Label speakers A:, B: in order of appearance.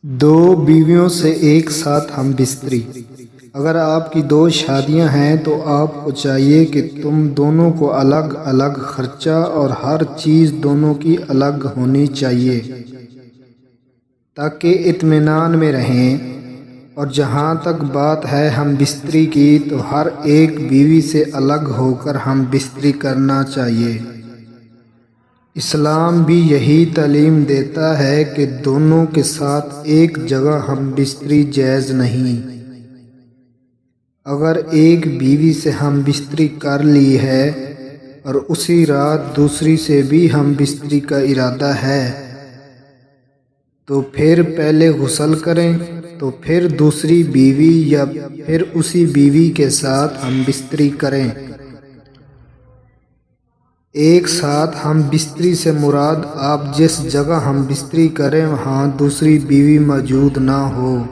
A: دو بیویوں سے ایک ساتھ ہم بستری۔ اگر آپ کی دو شادیاں ہیں تو آپ کو چاہیے کہ تم دونوں کو الگ الگ خرچہ اور ہر چیز دونوں کی الگ ہونی چاہیے تاکہ اطمینان میں رہیں۔ اور جہاں تک بات ہے ہم بستری کی تو ہر ایک بیوی سے الگ ہو کر ہم بستری کرنا چاہیے۔ اسلام بھی یہی تعلیم دیتا ہے کہ دونوں کے ساتھ ایک جگہ ہم بستری جائز نہیں۔ اگر ایک بیوی سے ہم بستری کر لی ہے اور اسی رات دوسری سے بھی ہم بستری کا ارادہ ہے تو پھر پہلے غسل کریں تو پھر دوسری بیوی یا پھر اسی بیوی کے ساتھ ہم بستری کریں۔ ایک ساتھ ہم بستری سے مراد آپ جس جگہ ہم بستری کریں وہاں دوسری بیوی موجود نہ ہو۔